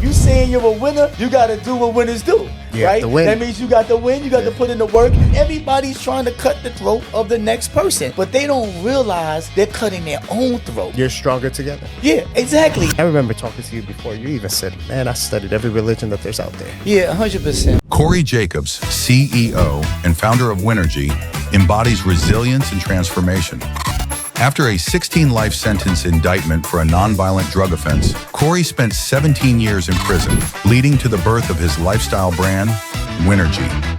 You saying you're a winner, you got to do what winners do. Right? That means you got to win, you got to put in the work. Everybody's trying to cut the throat of the next person, but they don't realize they're cutting their own throat. You're stronger together. Yeah, exactly. I remember talking to you before. You even said, man, I studied every religion that there's out there. Yeah, 100%. Corey Jacobs, CEO and founder of Winergy, embodies resilience and transformation. After a 16-life sentence indictment for a nonviolent drug offense, Corey spent 17 years in prison, leading to the birth of his lifestyle brand, Winergy.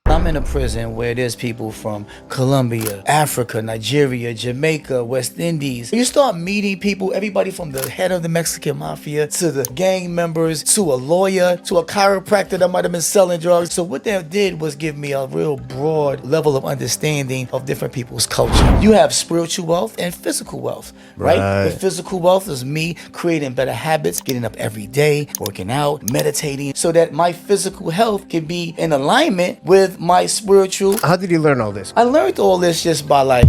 I'm in a prison where there's people from Colombia, Africa, Nigeria, Jamaica, West Indies. You start meeting people, everybody from the head of the Mexican mafia to the gang members to a lawyer to a chiropractor that might have been selling drugs. So what that did was give me a real broad level of understanding of different people's culture. You have spiritual wealth and physical wealth, right? The physical wealth is me creating better habits, getting up every day, working out, meditating, so that my physical health can be in alignment with my spiritual. How did you learn all this? I learned all this just by like.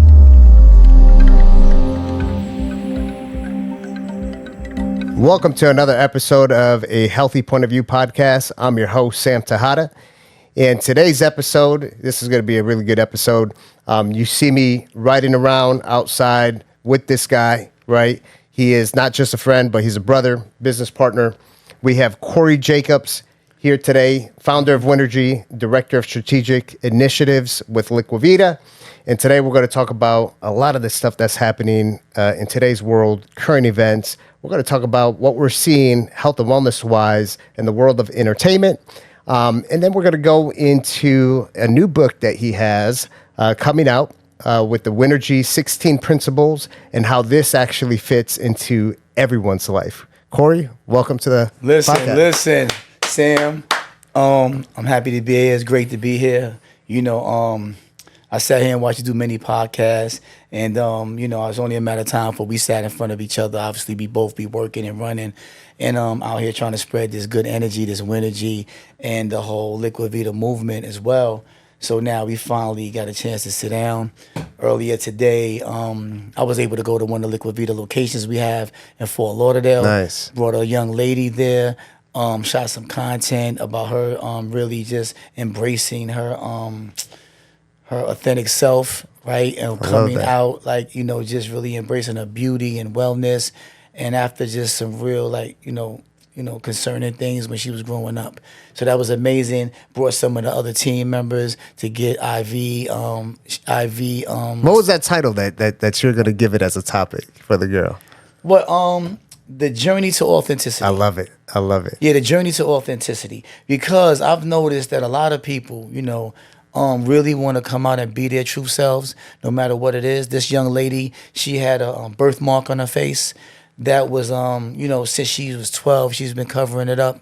Welcome to another episode of A Healthy Point of View podcast. I'm your host, Sam Tejada. In today's episode, this is going to be a really good episode. You see me riding around outside with this guy, right? He is not just a friend, but he's a brother, business partner. We have Corey Jacobs here today, founder of Winergy, director of strategic initiatives with Liquivida. And today we're going to talk about a lot of the stuff that's happening in today's world, current events. We're going to talk about what we're seeing health and wellness wise in the world of entertainment. And then we're going to go into a new book that he has coming out with the Winergy 16 principles and how this actually fits into everyone's life. Corey, welcome to the podcast. Listen. Sam, I'm happy to be here. It's great to be here. You know, I sat here and watched you do many podcasts, and you know, it was only a matter of time before we sat in front of each other. Obviously, we both be working and running, and out here trying to spread this good energy, this Winergy, and the whole Liquivida movement as well. So now we finally got a chance to sit down. Earlier today, I was able to go to one of the Liquivida locations we have in Fort Lauderdale. Nice. Brought a young lady there. Shot some content about her really just embracing her authentic self, right? And coming out, like, you know, just really embracing her beauty and wellness. And after just some real, like, you know, concerning things when she was growing up. So that was amazing. Brought some of the other team members to get IV. What was that title that you're going to give it as a topic for the girl? What, the journey to authenticity. I love it. Yeah, the journey to authenticity. Because I've noticed that a lot of people, you know, really want to come out and be their true selves, no matter what it is. This young lady, she had a birthmark on her face that was, you know, since she was 12, she's been covering it up.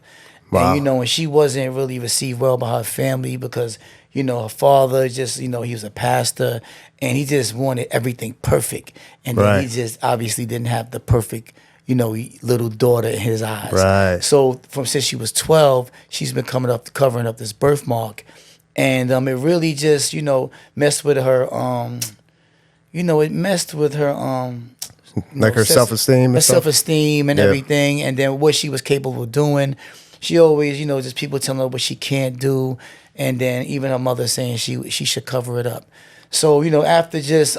Wow. And, you know, and she wasn't really received well by her family because, you know, her father just, you know, he was a pastor and he just wanted everything perfect. And then he just obviously didn't have the perfect, you know, little daughter in his eyes. Right. So since she was 12, she's been covering up this birthmark. And it really just, you know, messed with her, you know, it messed with her, like her self-esteem. Her self-esteem and everything. And then what she was capable of doing. She always, you know, just people telling her what she can't do. And then even her mother saying she should cover it up. So, you know, after just,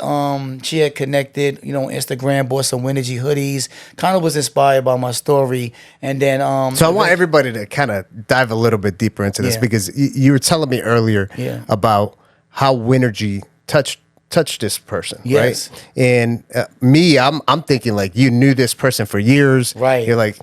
she had connected, you know, on Instagram, bought some Winergy hoodies, kind of was inspired by my story. And then... so I want everybody to kind of dive a little bit deeper into this because you were telling me earlier about how Winergy touched this person, right? And me, I'm thinking like you knew this person for years. Right. You're like,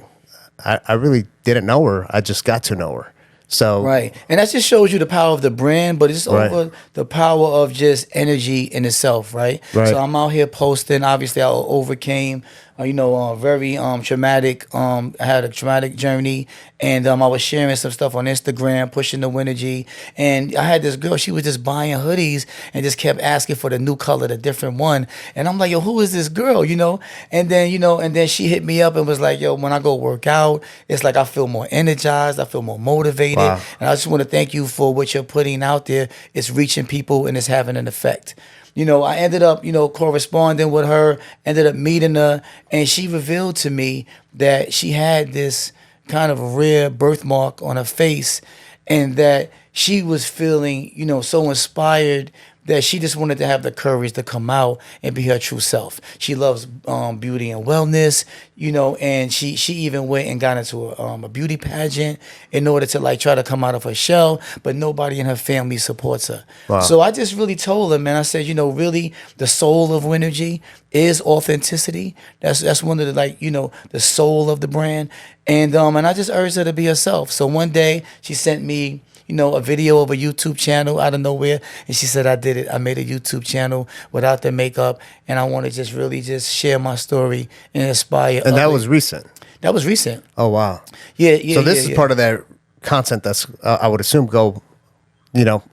I really didn't know her. I just got to know her. So and that just shows you the power of the brand, but it's over the power of just energy in itself, right? So I'm out here posting. Obviously, I overcame, very traumatic. I had a traumatic journey, and I was sharing some stuff on Instagram, pushing the Winergy. And I had this girl. She was just buying hoodies and just kept asking for the new color, the different one. And I'm like, yo, who is this girl? You know? And then and then she hit me up and was like, yo, when I go work out, it's like I feel more energized, I feel more motivated. And I just want to thank you for what you're putting out there. It's reaching people and it's having an effect. I ended up, corresponding with her, ended up meeting her, and she revealed to me that she had this kind of rare birthmark on her face, and that she was feeling, so inspired that she just wanted to have the courage to come out and be her true self. She loves beauty and wellness, and she even went and got into a beauty pageant in order to like try to come out of her shell, but nobody in her family supports her. Wow. So I just really told her, man, I said, really the soul of Winergy is authenticity. That's one of the the soul of the brand. And I just urged her to be herself. So one day she sent me a video of a YouTube channel out of nowhere. And she said, I did it. I made a YouTube channel without the makeup. And I want to just really just share my story and inspire And that others. was recent. That was recent. Oh, wow. Yeah. So this is part of that content that's, I would assume, go,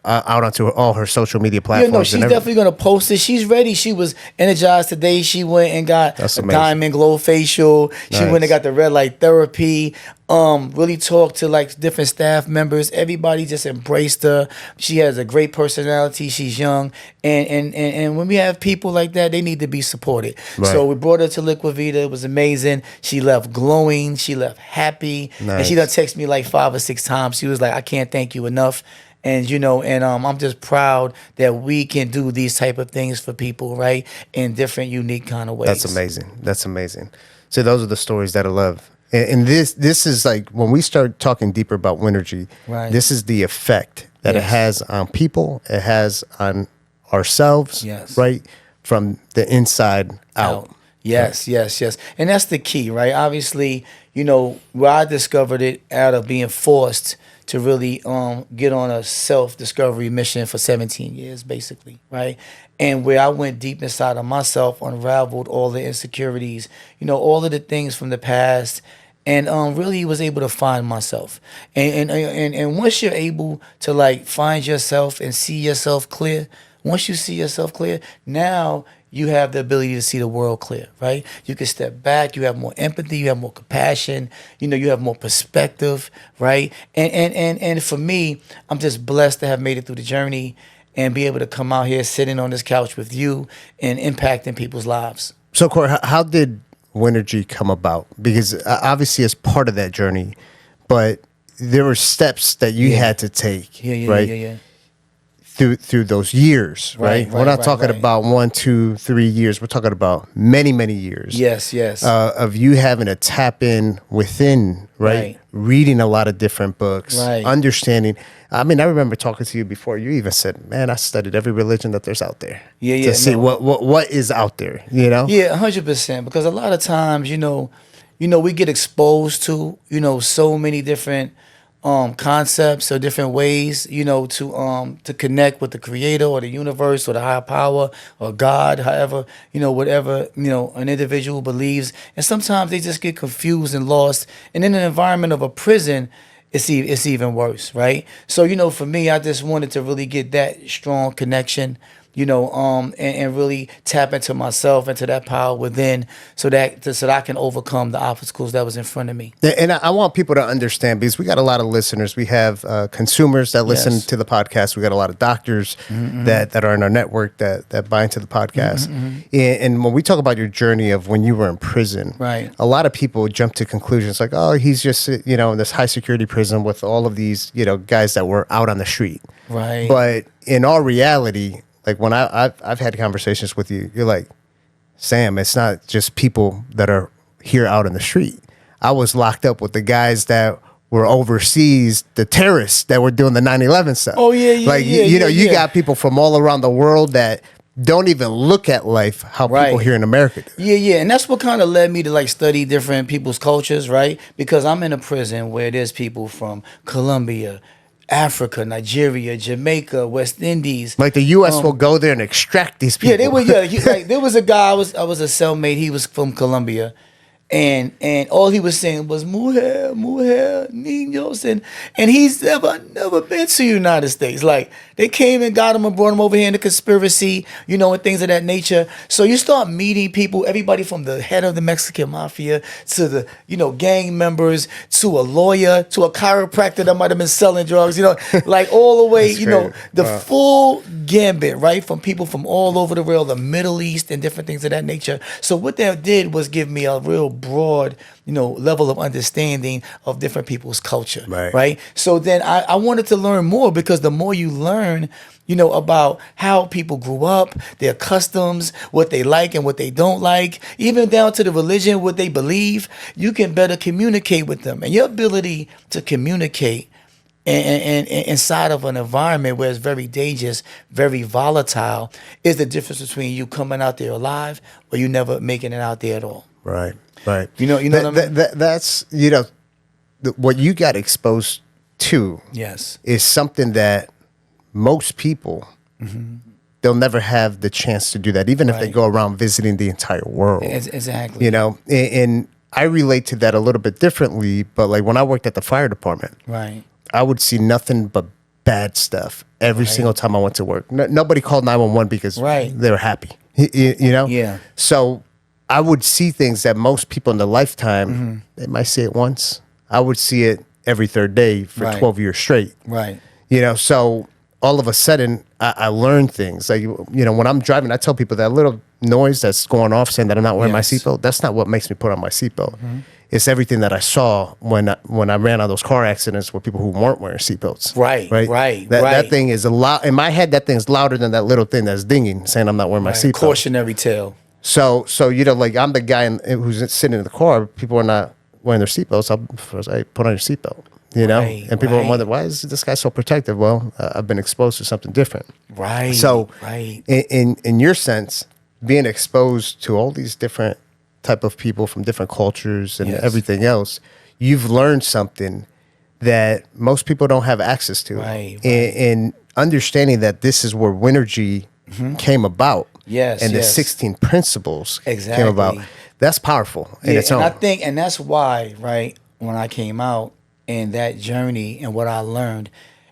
out onto all her social media platforms. Yeah, no, she's definitely going to post it. She's ready. She was energized today. She went and got a diamond glow facial. She went and got the red light therapy. Really talked to like different staff members. Everybody just embraced her. She has a great personality. She's young. And when we have people like that, they need to be supported. Right. So we brought her to Liquivida. It was amazing. She left glowing. She left happy. Nice. And she done texted me like 5 or 6 times. She was like, I can't thank you enough. And I'm just proud that we can do these type of things for people, right, in different, unique kind of ways. That's amazing. That's amazing. So those are the stories that I love. And this is like when we start talking deeper about Winergy, right. This is the effect that it has on people. It has on ourselves, right, from the inside out. Yes. And that's the key, right? Obviously, where I discovered it out of being forced to really get on a self-discovery mission for 17 years, basically, right? And where I went deep inside of myself, unraveled all the insecurities, all of the things from the past, and really was able to find myself. And once you're able to like find yourself and see yourself clear, once you see yourself clear, now you have the ability to see the world clear, right? You can step back, you have more empathy, you have more compassion, you have more perspective, right? And for me, I'm just blessed to have made it through the journey and be able to come out here sitting on this couch with you and impacting people's lives. So, Corey, how did Winergy come about? Because obviously it's part of that journey, but there were steps that you had to take, right? Yeah. Through those years, right? We're not talking about 1, 2, 3 years. We're talking about many, many years. Yes. Of you having to tap in within, right? Reading a lot of different books, understanding. I mean, I remember talking to you before. You even said, "Man, I studied every religion that there's out there to see what is out there." Yeah, 100%. Because a lot of times, we get exposed to so many different concepts or different ways, to connect with the creator or the universe or the higher power or God, however, whatever, an individual believes. And sometimes they just get confused and lost. And in an environment of a prison, it's even worse, right? So, for me, I just wanted to really get that strong connection, and really tap into myself, into that power within, so that I can overcome the obstacles that was in front of me. And I want people to understand, because we got a lot of listeners. We have consumers that listen to the podcast. We got a lot of doctors that are in our network that buy into the podcast. And when we talk about your journey of when you were in prison, right, a lot of people jump to conclusions like, oh, he's just in this high security prison with all of these guys that were out on the street. Right. But in all reality, like when I've had conversations with you, you're like, Sam, it's not just people that are here out in the street. I was locked up with the guys that were overseas, the terrorists that were doing the 9/11 stuff. Oh yeah. You got people from all around the world that don't even look at life how people here in America do. Yeah. And that's what kind of led me to like study different people's cultures, right? Because I'm in a prison where there's people from Colombia, Africa, Nigeria, Jamaica, West Indies. Like the U.S. will go there and extract these people. Yeah, they were. Yeah, there was a guy. I was a cellmate. He was from Colombia, and all he was saying was mujer, niños, and he's never been to the United States. Like they came and got him and brought him over here in the conspiracy, and things of that nature. So you start meeting people, everybody from the head of the Mexican mafia to the gang members to a lawyer to a chiropractor that might have been selling drugs, like all the way, the full gambit, right, from people from all over the world, the Middle East and different things of that nature. So what that did was give me a real broad, level of understanding of different people's culture, right? So then I wanted to learn more, because the more you learn, about how people grew up, their customs, what they like and what they don't like, even down to the religion, what they believe, you can better communicate with them. And your ability to communicate and inside of an environment where it's very dangerous, very volatile, is the difference between you coming out there alive or you never making it out there at all. Right. You know what I mean? That's what you got exposed to. Yes. Is something that most people they'll never have the chance to do that, even if they go around visiting the entire world. Exactly. And I relate to that a little bit differently. But like when I worked at the fire department, right, I would see nothing but bad stuff every single time I went to work. Nobody called 911 because they were happy. Yeah. So I would see things that most people in their lifetime, they might see it once. I would see it every third day for 12 years straight. Right. So all of a sudden I learned things. Like, when I'm driving, I tell people that little noise that's going off saying that I'm not wearing my seatbelt, that's not what makes me put on my seatbelt. It's everything that I saw when I ran on those car accidents with people who weren't wearing seatbelts. Right. That thing is in my head, that thing's louder than that little thing that's dinging, saying I'm not wearing my seatbelt. Cautionary tale. So like I'm the guy who's sitting in the car, people are not wearing their seatbelts. I'll first say, put on your seatbelt. And people wonder, why is this guy so protective? Well, I've been exposed to something different. Right. So in your sense, being exposed to all these different type of people from different cultures and everything else, you've learned something that most people don't have access to. And understanding that this is where Winergy came about. And the 16 principles came about. That's powerful in its own. And that's why, right, when I came out, and that journey and what I learned,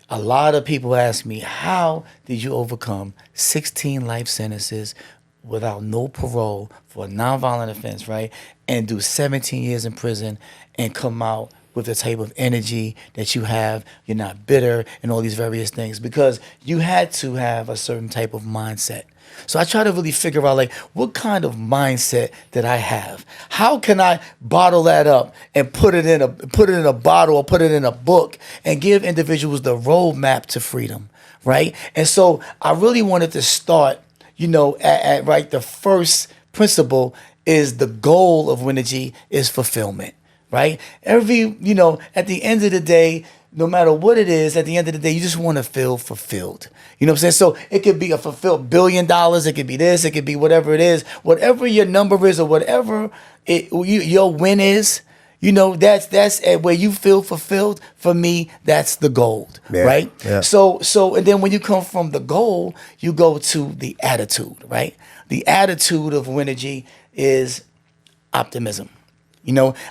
a lot of people ask me, how did you overcome 16 life sentences without no parole for a nonviolent offense, right? And do 17 years in prison and come out with the type of energy that you have, you're not bitter and all these various things, because you had to have a certain type of mindset. So I try to really figure out, like, what kind of mindset did I have? How can I bottle that up and put it in a bottle or put it in a book and give individuals the roadmap to freedom, right? And so I really wanted to start, at the first principle is the goal of Winergy is fulfillment, right? At the end of the day, no matter what it is, at the end of the day, you just want to feel fulfilled. You know what I'm saying? So it could be a fulfilled $1 billion. It could be this. It could be whatever it is. Whatever your number is or whatever your win is, that's where you feel fulfilled. For me, that's the goal, right? Yeah. So and then when you come from the goal, you go to the attitude, right? The attitude of Winergy is optimism.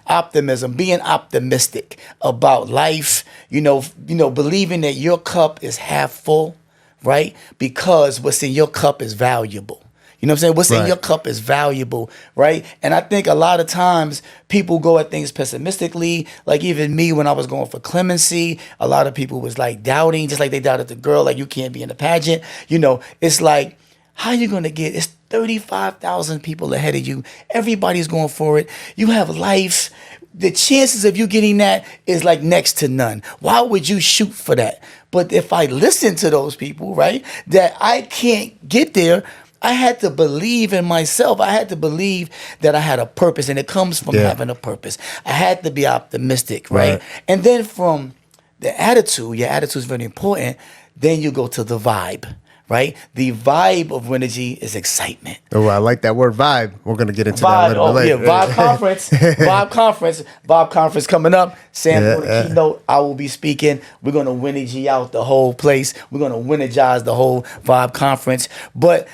Optimism, being optimistic about life, believing that your cup is half full, right? Because what's in your cup is valuable. You know what I'm saying? What's in your cup is valuable, right? And I think a lot of times people go at things pessimistically. Like even me, when I was going for clemency, a lot of people was like doubting, just like they doubted the girl, like you can't be in the pageant. It's like, how you going to get, it's 35,000 people ahead of you. Everybody's going for it. You have life. The chances of you getting that is like next to none. Why would you shoot for that? But if I listen to those people, right, that I can't get there, I had to believe in myself. I had to believe that I had a purpose, and it comes from having a purpose. I had to be optimistic, right? And then from the attitude, your attitude is very important. Then you go to the vibe. Right? The vibe of Winergy is excitement. Oh, I like that word vibe. We're going to get into that a little bit later. Vibe conference. Vibe conference coming up. Sam, for the keynote, I will be speaking. We're going to Winergy out the whole place. We're going to Winergize the whole vibe conference. But,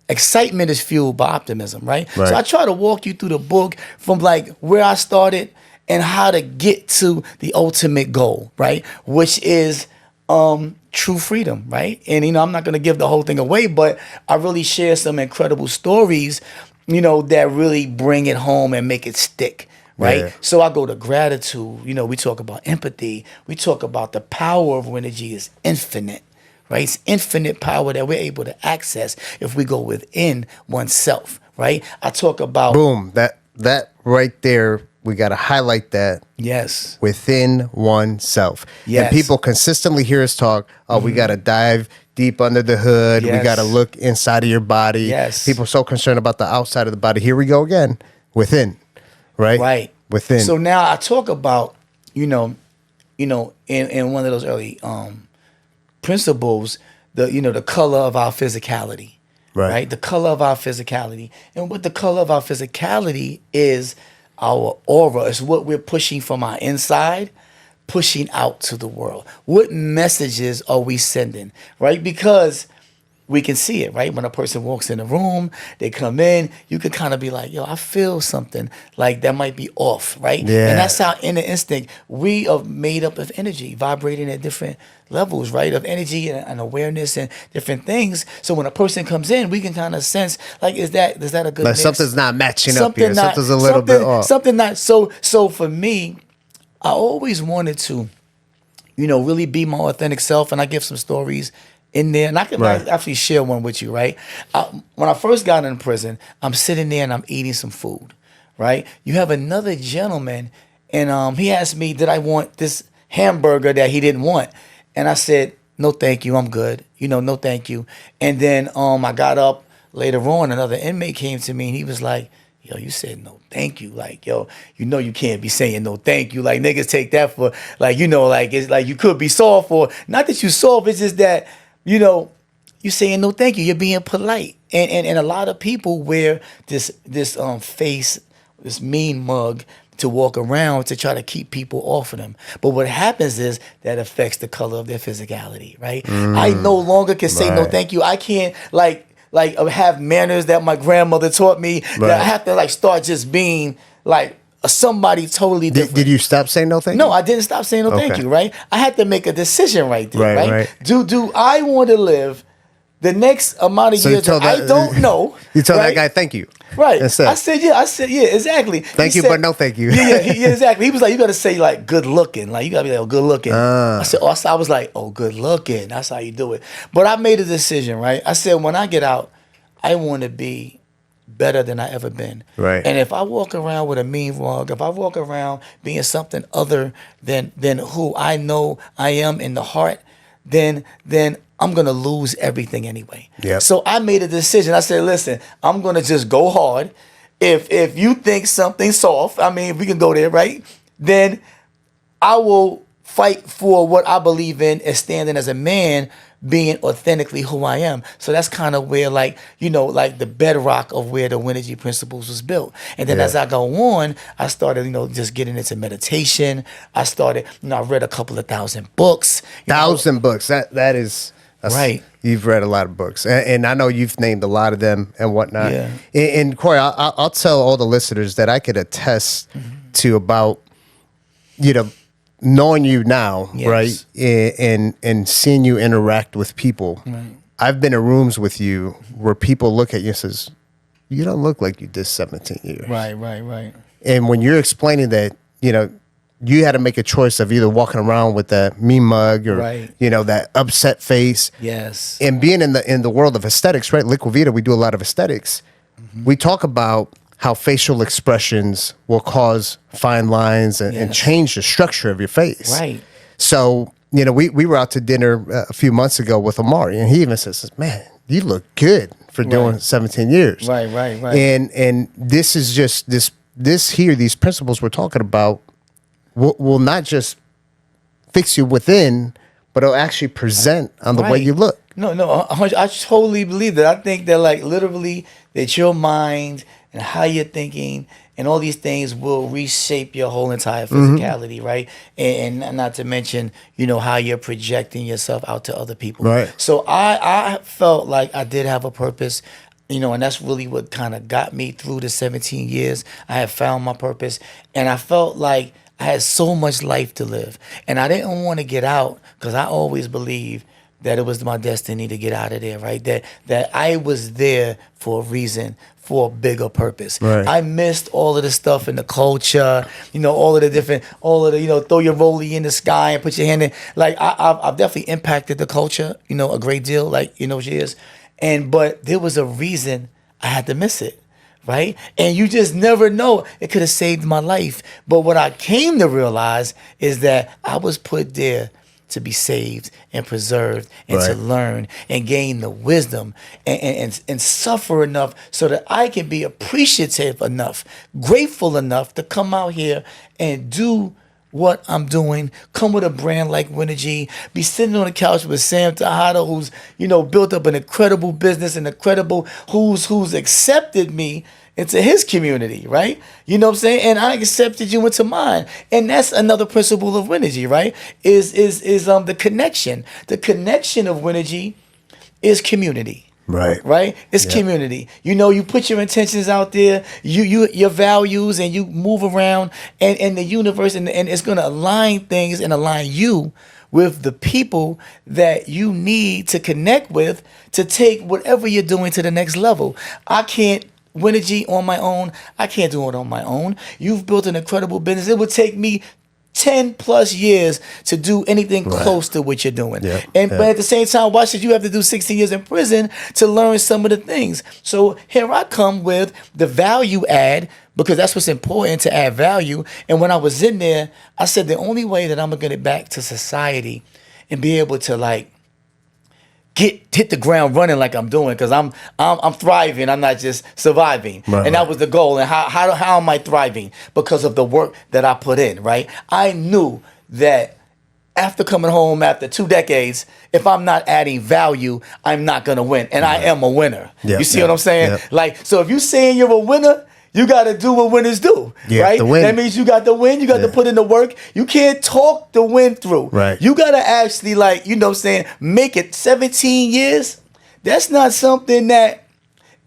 excitement is fueled by optimism, right? Right. So I try to walk you through the book from like where I started and how to get to the ultimate goal, right? Which is true freedom, right? And I'm not gonna give the whole thing away, but I really share some incredible stories, that really bring it home and make it stick. Right. Yeah. So I go to gratitude. We talk about empathy. We talk about the power of Winergy is infinite. Right. It's infinite power that we're able to access if we go within oneself. Right. I talk about Boom. That right there, we got to highlight that. Yes. Within oneself. Yes. And people consistently hear us talk, we got to dive deep under the hood. We Yes. got to look inside of your body. Yes. People are so concerned about the outside of the body. Here we go again. Within. Right? Right. Within. So now I talk about, in one of those early principles, the color of our physicality. Right. The color of our physicality. And what the color of our physicality is our aura. It's what we're pushing from our inside, pushing out to the world. What messages are we sending? Right? Because we can see it, right? When a person walks in a room, they come in, you can kind of be like, yo, I feel something like that might be off, right? Yeah. And that's our inner instinct. We are made up of energy, vibrating at different levels, right? Of energy and awareness and different things. So when a person comes in, we can kind of sense, like, is that a good like mix? something's not matching up here. Something's a little bit off. Something not, so for me, I always wanted to, really be my authentic self, and I give some stories in there, and I can Right. actually share one with you, right? When I first got in prison, I'm sitting there and I'm eating some food, right? You have another gentleman, and he asked me, did I want this hamburger that he didn't want? And I said, no, thank you, I'm good. No, thank you. And then I got up later on, another inmate came to me and he was like, yo, you said no thank you. Like, yo, you can't be saying no thank you. Like, niggas take that for, like, like, it's like you could be soft, or not that you soft, it's just that, you saying no thank you. You're being polite. And a lot of people wear this face, this mean mug to walk around to try to keep people off of them. But what happens is that affects the color of their physicality, right? I no longer can say no Right. thank you. I can't like have manners that my grandmother taught me, Right. that I have to like start just being like somebody totally different. Did you stop saying no thank you? No, I didn't stop saying no thank Okay. you, right? I had to make a decision right there, Right, right? right. Do I want to live the next amount of So you years told that I that- don't know? You told right? that guy thank you. Right. Instead. I said, yeah, exactly. Thank He you, said- but no thank you. Yeah, exactly. He was like, you got to say like good looking. Like, you got to be like, oh, good looking. I said, I was like, oh, good looking. That's how you do it. But I made a decision, right? I said, when I get out, I want to be better than I ever been. Right. And if I walk around with a mean mug, if I walk around being something other than who I know I am in the heart, then I'm gonna lose everything anyway. Yep. So I made a decision. I said, listen, I'm gonna just go hard. If you think something's soft, I mean, if we can go there, right? Then I will fight for what I believe in as standing as a man, being authentically who I am. So that's kind of where, like, like the bedrock of where the Winergy principles was built. And then Yeah. as I go on, I started, just getting into meditation. I started, I read a couple of thousand books. 1,000 books. That's Right. You've read a lot of books, and I know you've named a lot of them and whatnot. Yeah. And Corey, I'll tell all the listeners that I could attest to about, knowing you now, Yes. right, and seeing you interact with people. Right. I've been in rooms with you where people look at you and says, "You don't look like you did 17 years." Right. And when you're explaining that, you had to make a choice of either walking around with that mean mug or, Right. that upset face. Yes. And being in the world of aesthetics, right? Liquivida, we do a lot of aesthetics. We talk about how facial expressions will cause fine lines and Yes. change the structure of your face. Right. So, we were out to dinner a few months ago with Amari, and he even says, "Man, you look good for doing Right. 17 years." Right. And this is just these principles we're talking about will not just fix you within, but it'll actually present on the way Right. you look. No, I totally believe that. I think that, like, literally, that your mind and how you're thinking and all these things will reshape your whole entire physicality, right? And not to mention, how you're projecting yourself out to other people. Right. So I felt like I did have a purpose. and that's really what kind of got me through the 17 years. I had found my purpose, and I felt like I had so much life to live, and I didn't want to get out because I always believed that it was my destiny to get out of there, right? That I was there for a reason, for a bigger purpose. Right. I missed all of the stuff in the culture, all of the throw your rollie in the sky and put your hand in. Like I've definitely impacted the culture, a great deal, like, years. But there was a reason I had to miss it. Right? And you just never know. It could have saved my life. But what I came to realize is that I was put there to be saved and preserved and to learn and gain the wisdom and suffer enough so that I can be appreciative enough, grateful enough to come out here and do what I'm doing, come with a brand like Winergy, be sitting on the couch with Sam Tejada, who's, built up an incredible business and who's accepted me into his community, right? You know what I'm saying? And I accepted you into mine. And that's another principle of Winergy, right? Is the connection. The connection of Winergy is community. Right? It's community. You put your intentions out there, your values, and you move around and the universe, and it's gonna align things and align you with the people that you need to connect with to take whatever you're doing to the next level. Winergy on my own, I can't do it on my own. You've built an incredible business. It would take me 10 plus years to do anything close to what you're doing. But at the same time, why should you have to do 16 years in prison to learn some of the things? So here I come with the value add, because that's what's important, to add value. And when I was in there, I said the only way that I'm gonna get it back to society and be able to hit the ground running like I'm doing, because I'm thriving. I'm not just surviving. And that was the goal. And how am I thriving? Because of the work that I put in, right? I knew that after coming home after 2 decades, if I'm not adding value, I'm not gonna win. And I am a winner. You see what I'm saying? So if you're saying you're a winner, you got to do what winners do, right? That means you got to win. You got to put in the work. You can't talk the win through. You got to actually, make it. 17 years, that's not something that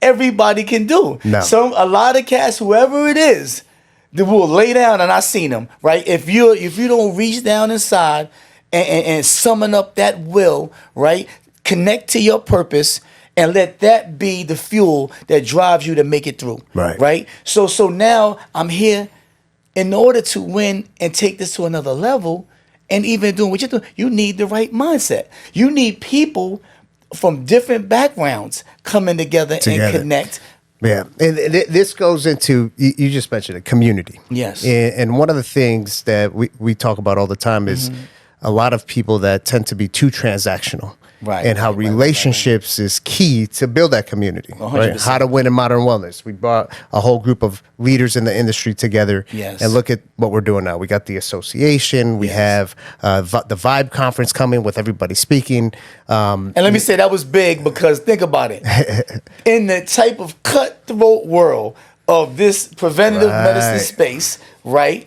everybody can do. A lot of cats, whoever it is, they will lay down, and I seen them, right? If you don't reach down inside and summon up that will, right? Connect to your purpose, and let that be the fuel that drives you to make it through. Right? So now I'm here in order to win and take this to another level, and even doing what you're doing, you need the right mindset. You need people from different backgrounds coming together. And connect. And this goes into, you just mentioned it, community. Yes. And one of the things that we talk about all the time is a lot of people that tend to be too transactional. And how relationships is key to build that community. 100%. How to win in modern wellness. We brought a whole group of leaders in the industry together. And look at what we're doing now. We got the association. We have the Vibe conference coming with everybody speaking. And let me say that was big, because think about it. In the type of cutthroat world of this preventative medicine space, right?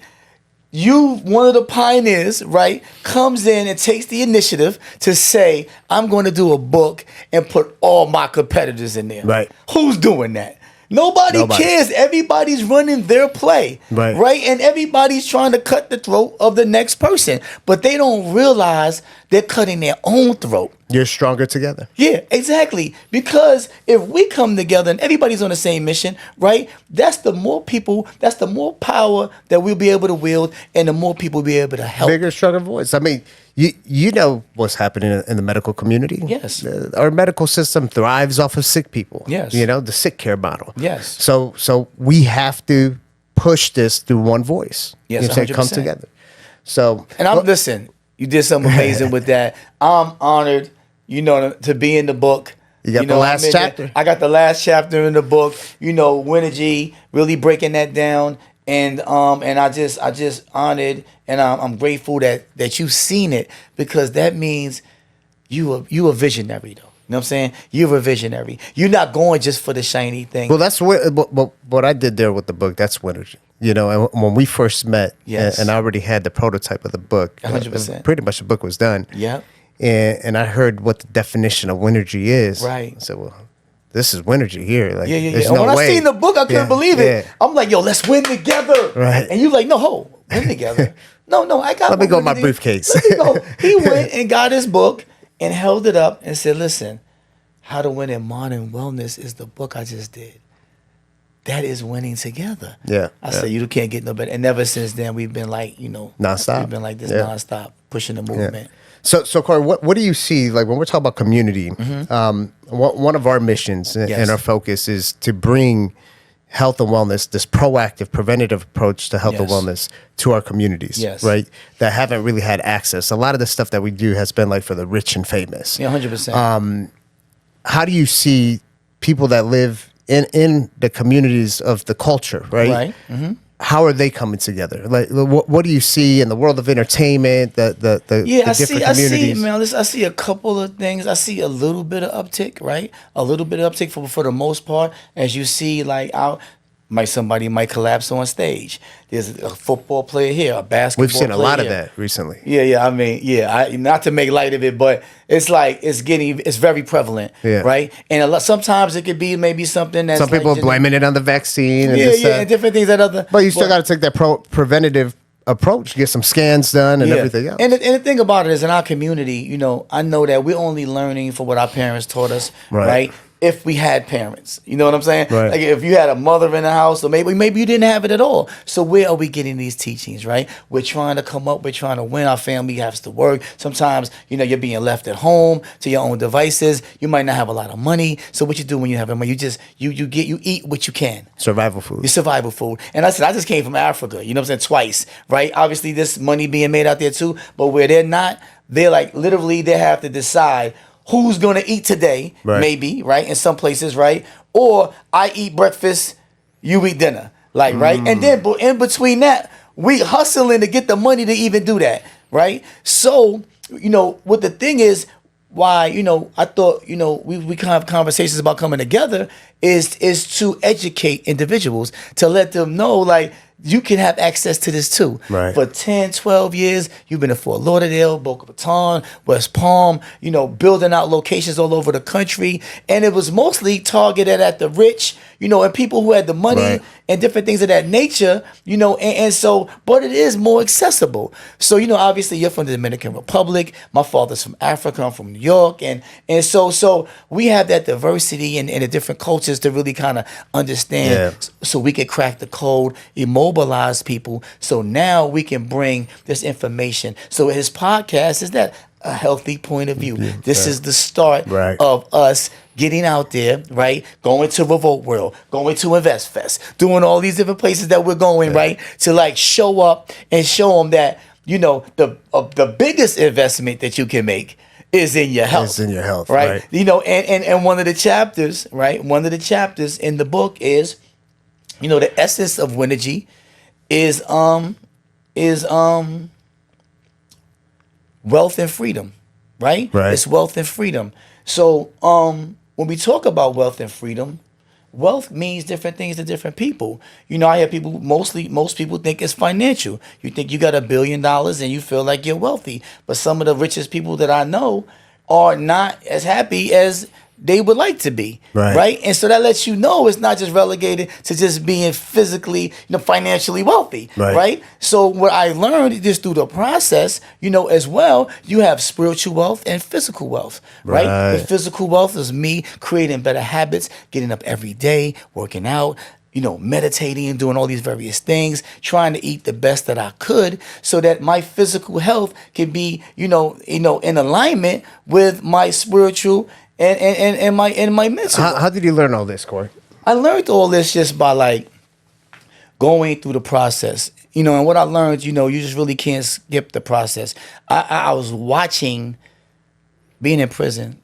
You, one of the pioneers, right, comes in and takes the initiative to say, I'm going to do a book and put all my competitors in there. Who's doing that? Nobody cares. Everybody's running their play, right? And everybody's trying to cut the throat of the next person, but they don't realize they're cutting their own throat. You're stronger together. Yeah, exactly. Because if we come together and everybody's on the same mission, right? That's the more people, that's the more power that we'll be able to wield, and the more people will be able to help. Bigger, stronger voice. I mean, you know what's happening in the medical community. Yes. Our medical system thrives off of sick people. Yes. The sick care model. Yes. So we have to push this through one voice. Yes, you know, come together. So, and listen, you did something amazing with that. I'm honored, to be in the book. You got the last chapter. I got the last chapter in the book. Winergy, really breaking that down. And I just honored, and I'm grateful that you've seen it, because that means you a visionary, though. You know what I'm saying? You're a visionary. You're not going just for the shiny thing. Well, that's what I did there with the book. That's Winnergy. And when we first met, and I already had the prototype of the book. 100%. Pretty much the book was done. Yeah. And I heard what the definition of Winnergy is. Right. I said, well, this is Winergy here. Like, Yeah. there's And no when way. I seen the book, I couldn't believe it. Yeah. I'm like, yo, let's win together. Right. And you like, no, win together. No, I got. Let me one go with my me. briefcase. Let me go. He went and got his book and held it up and said, listen, How to Win in Modern Wellness is the book I just did. That is winning together. Yeah. I said, you can't get no better. And ever since then, we've been like, Nonstop. We've been like this Yeah. nonstop, pushing the movement. So Corey, what do you see, like, when we're talking about community, one of our missions Yes. and our focus is to bring health and wellness, this proactive, preventative approach to health and Yes. wellness to our communities, Yes. right? That haven't really had access. A lot of the stuff that we do has been like for the rich and famous. Yeah, 100%. How do you see people that live in the communities of the culture, right? Right. Mm-hmm. How are they coming together? Like, what do you see in the world of entertainment, the Yeah, different I see, communities? man. Listen, I see a couple of things. I see a little bit of uptick, right? A little bit of uptick for the most part. As you see, like somebody might collapse on stage. There's a football player here, a basketball. We've seen a player lot of here. that recently. Yeah. I mean, not to make light of it, but it's like it's very prevalent, Yeah. right? And sometimes it could be maybe something that's Some people like are blaming it on the vaccine. And and different things that other. But you still got to take that preventative approach, get some scans done and everything else. And the thing about it is, in our community, I know that we're only learning from what our parents taught us, right? If we had parents, you know what I'm saying? Right. Like if you had a mother in the house, or maybe you didn't have it at all. So where are we getting these teachings, right? We're trying to come up, we're trying to win. Our family has to work. Sometimes, you're being left at home to your own devices. You might not have a lot of money. So what you do when you have money, you eat what you can. Survival food. Your survival food. And I said, I just came from Africa, you know what I'm saying, twice, right? Obviously, there's money being made out there too, but where they're not, they're like, literally, they have to decide who's going to eat today, maybe, right? In some places, right? Or I eat breakfast, you eat dinner, like, right? And then in between that, we hustling to get the money to even do that, right? So, what the thing is, why, I thought, we can have conversations about coming together is to educate individuals, to let them know, like, you can have access to this too. Right. For 10, 12 years, you've been in Fort Lauderdale, Boca Raton, West Palm, building out locations all over the country. And it was mostly targeted at the rich, and people who had the money and different things of that nature, and so, but it is more accessible. So, obviously you're from the Dominican Republic. My father's from Africa. I'm from New York. And so we have that diversity and the different cultures to really kind of understand so we can crack the code, mobilize people. So now we can bring this information. So his podcast is that a healthy point of view. This is the start of us getting out there, right? Going to Revolt World, going to Invest Fest, doing all these different places that we're going, right? To like show up and show them that, the biggest investment that you can make is in your health. It's in your health, right? And one of the chapters, right? One of the chapters in the book is, the essence of Winergy is wealth and freedom, right? It's wealth and freedom. So when we talk about wealth and freedom, wealth means different things to different people. I hear people, most people think it's financial. You think you got $1 billion and you feel like you're wealthy. But some of the richest people that I know are not as happy as they would like to be, right? And so that lets you know it's not just relegated to just being physically, financially wealthy, right? So what I learned just through the process, as well, you have spiritual wealth and physical wealth, right? The physical wealth is me creating better habits, getting up every day, working out, meditating, doing all these various things, trying to eat the best that I could so that my physical health can be, in alignment with my spiritual and my mental. How did you learn all this, Corey? I learned all this just by like going through the process, and what I learned, you just really can't skip the process. I was watching, being in prison,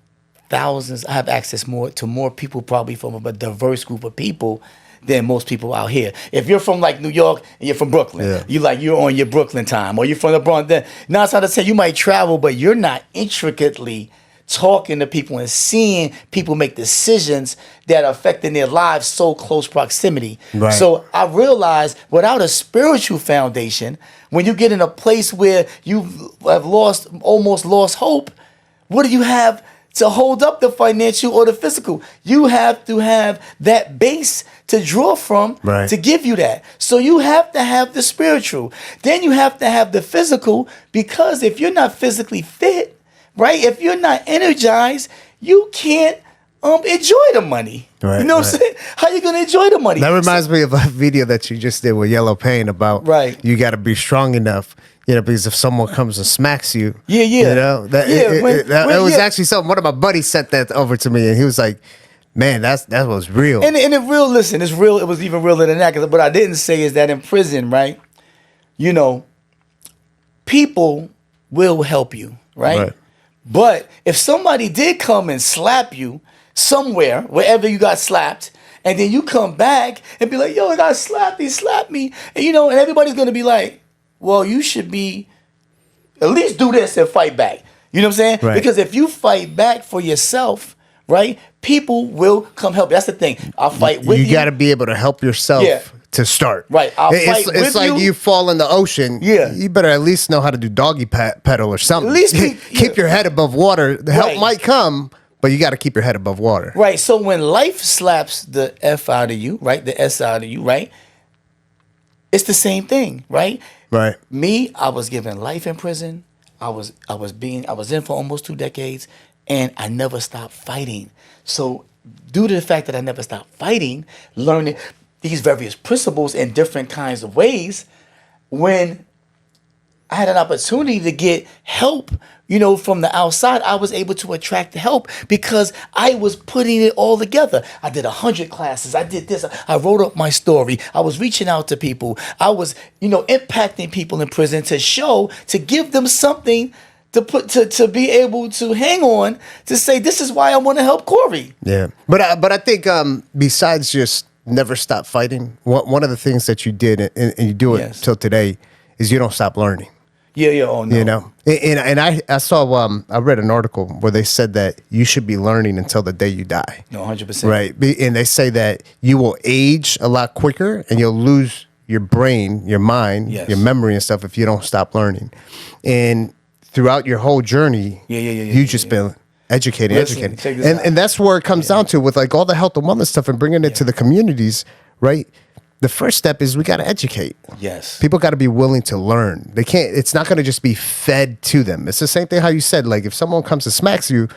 thousands. I have access to more people probably from a diverse group of people than most people out here. If you're from like New York and you're from Brooklyn, you're on your Brooklyn time, or you're from the Bronx. Then now it's not to say you might travel, but you're not intricately talking to people and seeing people make decisions that are affecting their lives so close proximity. So I realized without a spiritual foundation, when you get in a place where you have almost lost hope, what do you have to hold up the financial or the physical. You have to have that base to draw from Right. to give you that. So you have to have the spiritual. Then you have to have the physical, because if you're not physically fit, right? If you're not energized, you can't enjoy the money. Right, You know what I'm right. saying? How you gonna enjoy the money? That reminds me of a video that you just did with Yellow Pain about Right. you got to be strong enough, because if someone comes and smacks you, Yeah. it was actually something. One of my buddies sent that over to me, and he was like, "Man, that was real." And it real. Listen, it's real. It was even realer than that. 'Cause what I didn't say is that in prison, right? People will help you, right? But if somebody did come and slap you somewhere, wherever you got slapped, and then you come back and be like, "Yo, I got slapped. He slapped me," and and everybody's gonna be like, "Well, you should be at least do this and fight back." You know what I'm saying? Right. Because if you fight back for yourself, right, people will come help you. That's the thing. I'll fight with you. You got to be able to help yourself Yeah. to start. Right. I'll fight It's with like you. you fall in the ocean. Yeah. You better at least know how to do doggy paddle or something. At least keep your head above water. The help Right. might come, but you got to keep your head above water. Right. So when life slaps the F out of you, right, the S out of you, right, it's the same thing, right? Right. Me, I was given life in prison. I was in for almost 2 decades, and I never stopped fighting. So due to the fact that I never stopped fighting, learning these various principles in different kinds of ways, when I had an opportunity to get help, from the outside, I was able to attract the help because I was putting it all together. I did 100 classes. I did this. I wrote up my story. I was reaching out to people. I was, impacting people in prison to give them something to be able to hang on, to say, this is why I want to help Corey. Yeah. But I think besides just never stop fighting, one of the things that you did, and you do it Yes. till today, is you don't stop learning. Yeah, oh no. And I saw I read an article where they said that you should be learning until the day you die. No, 100%. Right. And they say that you will age a lot quicker and you'll lose your brain, your mind, Yes. your memory and stuff if you don't stop learning. And throughout your whole journey, you just been educating. Listen, check this out. And that's where it comes down to with like all the health and wellness stuff and bringing it to the communities, right? The first step is we got to educate. Yes. People got to be willing to learn. They can't, it's not going to just be fed to them. It's the same thing how you said, like if someone comes and smacks you,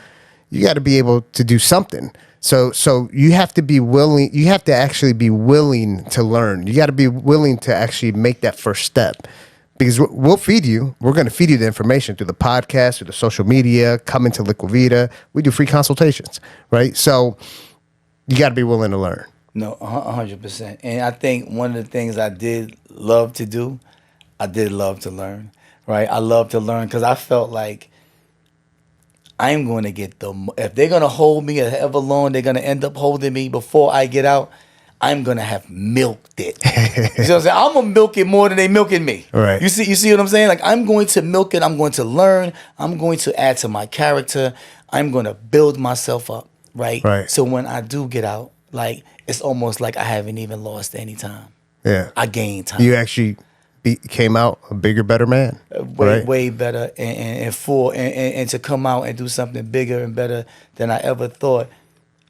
you got to be able to do something. So you have to be willing, you have to actually be willing to learn. You got to be willing to actually make that first step. Because we'll feed you. We're going to feed you the information through the podcast, through the social media, come into Liquivida. We do free consultations, right? So you got to be willing to learn. No, 100%. And I think one of the things I did love to do, I did love to learn, right? I love to learn because I felt like I'm going to get if they're going to hold me however long they're going to end up holding me before I get out, I'm going to have milked it. You know what I'm saying? I'm going to milk it more than they milking me. Right. You see what I'm saying? Like I'm going to milk it. I'm going to learn. I'm going to add to my character. I'm going to build myself up, right? Right. So when I do get out, like it's almost like I haven't even lost any time. Yeah. I gained time. You actually came out a bigger, better man. Way better and full and to come out and do something bigger and better than I ever thought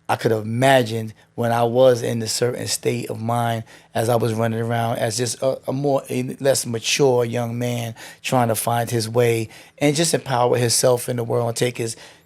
I could have imagined when I was in a certain state of mind as I was running around as just a less mature young man trying to find his way and just empower himself in the world and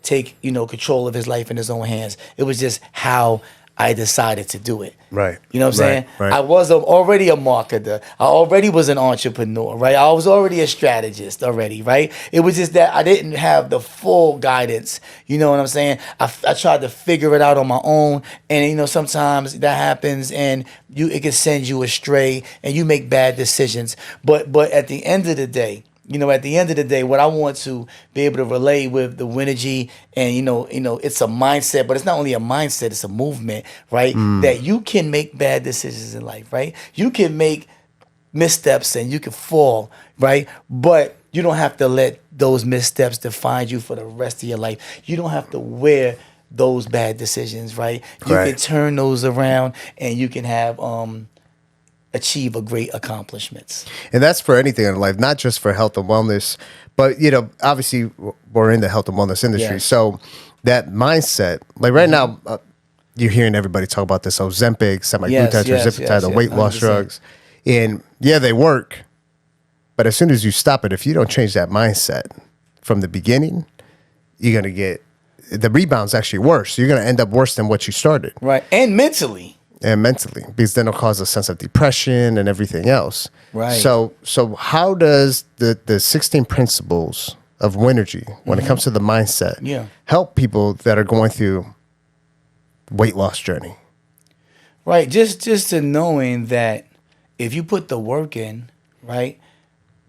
take control of his life in his own hands. It was just how I decided to do it. Right. You know what I'm saying? Right. I was already a marketer. I already was an entrepreneur, right? I was already a strategist already, right? It was just that I didn't have the full guidance. You know what I'm saying? I tried to figure it out on my own. And, sometimes that happens and it can send you astray and you make bad decisions. But at the end of the day, what I want to be able to relay with the Winergy and, it's a mindset, but it's not only a mindset, it's a movement, right? That you can make bad decisions in life, right? You can make missteps and you can fall, right? But you don't have to let those missteps define you for the rest of your life. You don't have to wear those bad decisions, right? You can turn those around and you can have achieve a great accomplishments. And that's for anything in life, not just for health and wellness, but obviously we're in the health and wellness industry. Yes. So that mindset, like right now, you're hearing everybody talk about this Ozempic, semaglutide, tirzepatide, the weight loss 100%. drugs, and yeah, they work. But as soon as you stop it, if you don't change that mindset from the beginning, you're gonna get the rebound's actually worse. You're gonna end up worse than what you started. Right. And mentally. And mentally, because then it'll cause a sense of depression and everything else. Right. So how does the 16 principles of Winergy, when it comes to the mindset, help people that are going through weight loss journey? Right. Just to knowing that if you put the work in, right,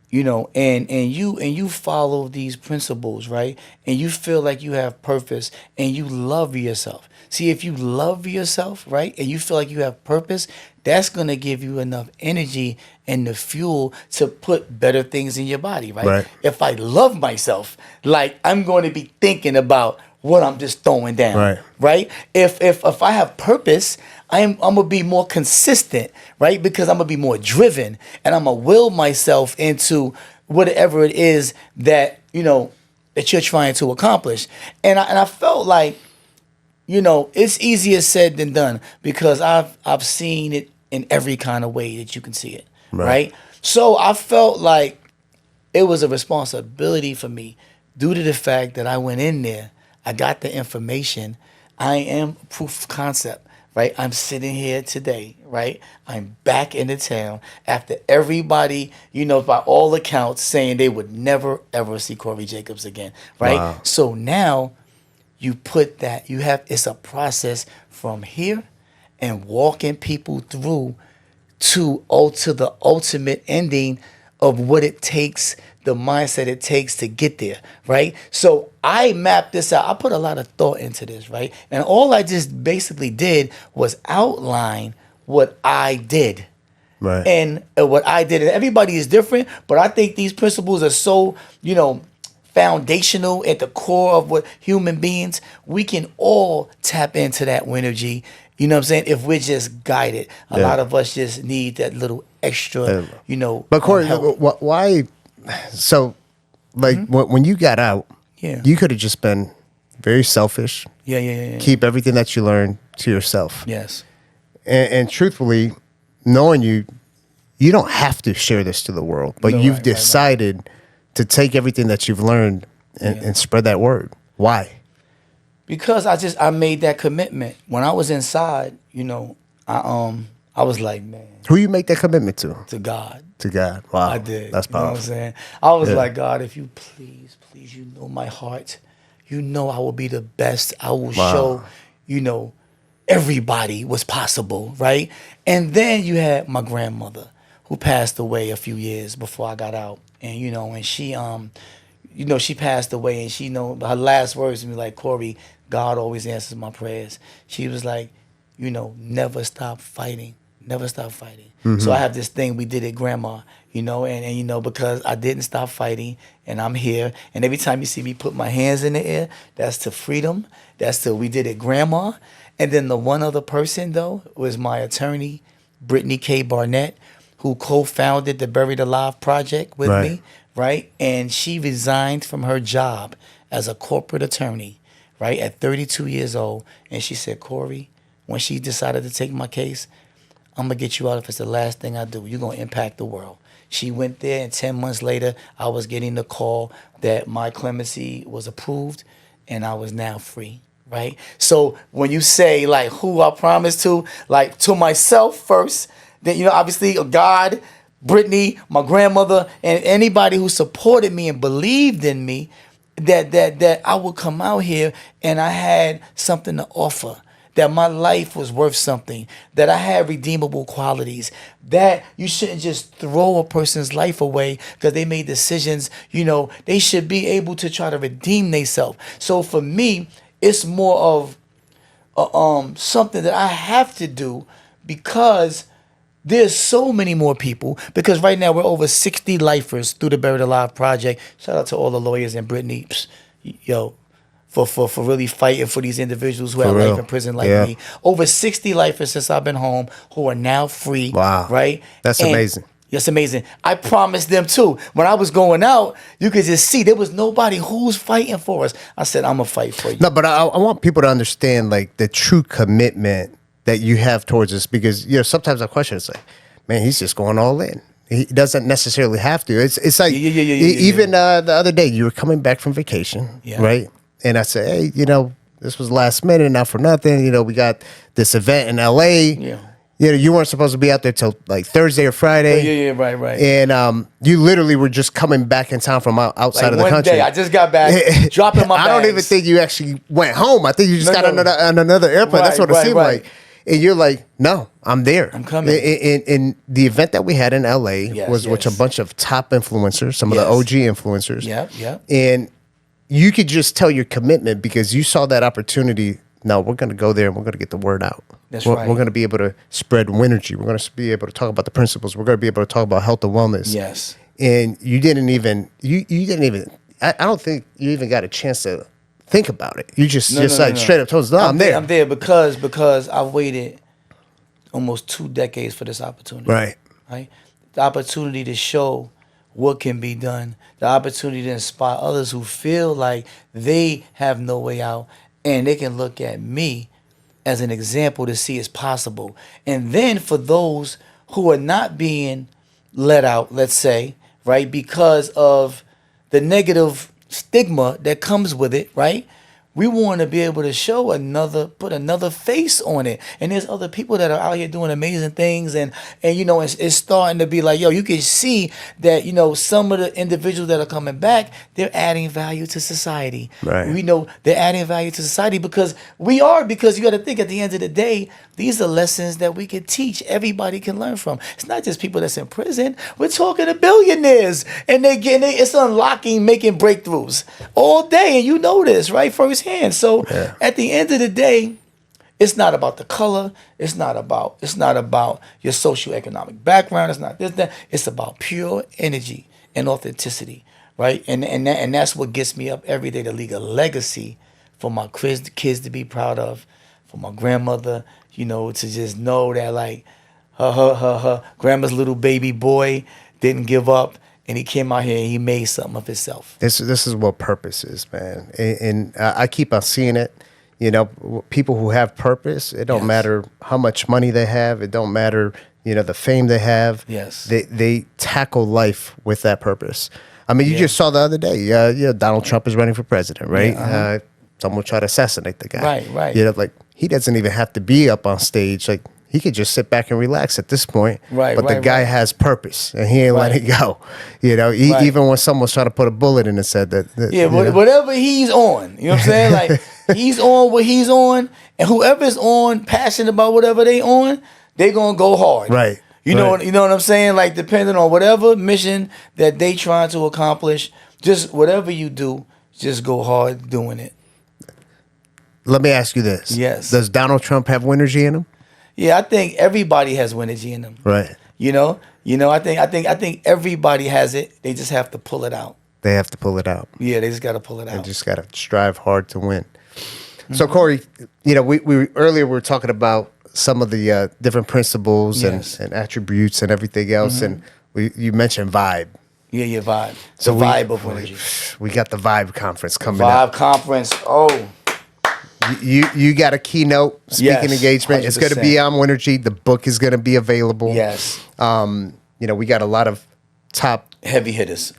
and you follow these principles, right, and you feel like you have purpose and you love yourself. See, if you love yourself, right, and you feel like you have purpose, that's going to give you enough energy and the fuel to put better things in your body, right? If I love myself, like I'm going to be thinking about what I'm just throwing down, right? If I have purpose, I'm gonna be more consistent, right? Because I'm gonna be more driven, and I'm gonna will myself into whatever it is that that you're trying to accomplish. And I felt like it's easier said than done because I've seen it in every kind of way that you can see it, right? So I felt like it was a responsibility for me due to the fact that I went in there. I got the information. I am proof of concept, right? I'm sitting here today, right? I'm back in the town after everybody, by all accounts, saying they would never, ever see Corey Jacobs again, right? Wow. So now you put that, it's a process from here and walking people through to the ultimate ending of what it takes, the mindset it takes to get there, right? So I mapped this out. I put a lot of thought into this, right? And all I just basically did was outline what I did. Right. And what I did. And everybody is different, but I think these principles are so, foundational at the core of what human beings, we can all tap into that Winergy. You know what I'm saying? If we're just guided. A lot of us just need that little extra, But Corey, help. why? So, like, when you got out, you could have just been very selfish. Yeah. Keep everything that you learned to yourself. Yes. And truthfully, knowing you don't have to share this to the world, but No, you've right. decided to take everything that you've learned and spread that word. Why? Because I made that commitment. When I was inside, I was like, man, Who you make that commitment to? to God. To God. Wow. I did. That's You know what I'm powerful. saying? I was like, God, if you please, you know my heart. I will be the best. I will show, everybody what's possible, right? And then you had my grandmother who passed away a few years before I got out. And, and she, she passed away and she, her last words to me like, Corey, God always answers my prayers. She was like, never stop fighting. Never stop fighting. So I have this thing we did at grandma, and because I didn't stop fighting and I'm here. And every time you see me put my hands in the air, that's to freedom. That's to we did at grandma. And then the one other person though was my attorney, Brittany K. Barnett, who co-founded the Buried Alive Project with me, right? And she resigned from her job as a corporate attorney, right, at 32 years old. And she said, Corey, when she decided to take my case, I'm going to get you out if it's the last thing I do. You're going to impact the world. She went there, and 10 months later, I was getting the call that my clemency was approved, and I was now free, right? So when you say, like, who I promised to, like, to myself first, then, obviously, God, Brittany, my grandmother, and anybody who supported me and believed in me, that I would come out here and I had something to offer, that my life was worth something, that I had redeemable qualities, that you shouldn't just throw a person's life away because they made decisions. They should be able to try to redeem themselves. So for me, it's more of something that I have to do because there's so many more people, because right now we're over 60 lifers through the Buried Alive Project. Shout out to all the lawyers and Brittany. for really fighting for these individuals who have real. life in prison like Yeah. me. Over 60 lifers since I've been home who are now free. Wow. Right? That's amazing. That's amazing. I promised them too. When I was going out, you could just see there was nobody who's fighting for us. I said, I'm going to fight for you. No, but I want people to understand like the true commitment that you have towards this, because sometimes I question, it's like, man, he's just going all in. He doesn't necessarily have to. It's like even the other day you were coming back from vacation, right? And I said, hey, this was last minute, not for nothing. We got this event in LA. Yeah. You weren't supposed to be out there till like Thursday or Friday. Yeah, right. And you literally were just coming back in town from outside of the country. One day, I just got back, dropping my bags. I don't even think you actually went home. I think you just got on another airplane. That's what it seemed like. And you're like, no, I'm there. I'm coming. And the event that we had in LA was with a bunch of top influencers, some of the OG influencers. Yeah. And you could just tell your commitment because you saw that opportunity. No, we're going to go there and we're going to get the word out. We're going to be able to spread Winergy. We're going to be able to talk about the principles. We're going to be able to talk about health and wellness. Yes. And you didn't even, I don't think you even got a chance to think about it. You just straight up told us, no, I'm there. I'm there because I waited almost 2 decades for this opportunity. Right. The opportunity to show what can be done. The opportunity to inspire others who feel like they have no way out. And they can look at me as an example to see it's possible. And then for those who are not being let out, let's say, right, because of the negative stigma that comes with it, right? We want to be able to show put another face on it. And there's other people that are out here doing amazing things. And it's starting to be like, you can see that, some of the individuals that are coming back, they're adding value to society. Right. We know they're adding value to society because you got to think at the end of the day, these are lessons that we can teach. Everybody can learn from. It's not just people that's in prison. We're talking to billionaires and it's unlocking, making breakthroughs all day. And you know this, right? Firsthand. So at the end of the day, it's not about the color. It's not about your socioeconomic background. It's not this, that. It's about pure energy and authenticity, right? And that's what gets me up every day to leave a legacy for my kids to be proud of, for my grandmother, to just know that like her grandma's little baby boy didn't give up. And he came out here and he made something of himself. This is what purpose is, man. And I keep on seeing it. People who have purpose, it don't matter how much money they have. It don't matter, the fame they have. Yes. They tackle life with that purpose. I mean, you just saw the other day, Donald Trump is running for president, right? Yeah, someone tried to assassinate the guy. Right. Like he doesn't even have to be up on stage. Like he could just sit back and relax at this point. But the guy has purpose and he ain't letting it go. Even when someone's trying to put a bullet in his head. Whatever he's on. You know what I'm saying? Like he's on what he's on, and whoever's on, passionate about whatever they on, they gonna go hard. Right. You know what I'm saying? Like depending on whatever mission that they trying to accomplish, just whatever you do, just go hard doing it. Let me ask you this. Yes. Does Donald Trump have Winergy in him? Yeah, I think everybody has Winergy in them. Right. I think everybody has it. They just have to pull it out. They have to pull it out. Yeah, they just got to pull it out. They just got to strive hard to win. Mm-hmm. So Corey, we earlier we were talking about some of the different principles and attributes and everything else, and you mentioned vibe. Yeah, vibe. So the vibe of Winergy. We got the Vibe Conference coming up. Vibe Conference. Oh. You got a keynote speaking engagement. 100%. It's going to be on Winergy. The book is going to be available. Yes. We got a lot of top heavy hitters.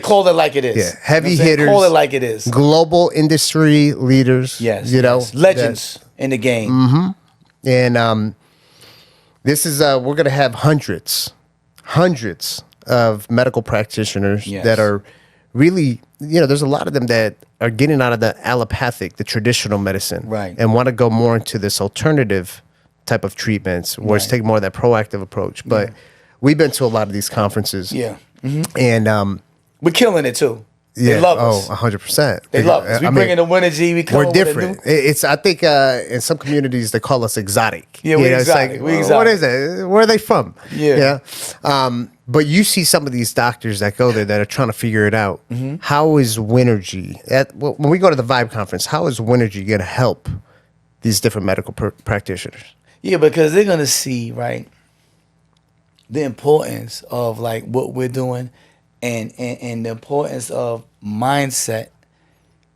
Call it like it is. Yeah, heavy hitters. Call it like it is. Global industry leaders. Yes. Legends in the game. Mm-hmm. And this is we're going to have hundreds of medical practitioners that are really, there's a lot of them that are getting out of the allopathic, the traditional medicine, and want to go more into this alternative type of treatments, where it's taking more of that proactive approach. But we've been to a lot of these conferences, and we're killing it too. They love us. 100%. They love us. We bring in the Winergy. We're different. I think in some communities they call us exotic. Yeah, we're exotic. It's like, what is it? Where are they from? Yeah. But you see some of these doctors that go there that are trying to figure it out. How is Winergy when we go to the Vibe conference? How is Winergy going to help these different medical practitioners? Yeah, because they're gonna see, right, the importance of like what we're doing, and the importance of mindset,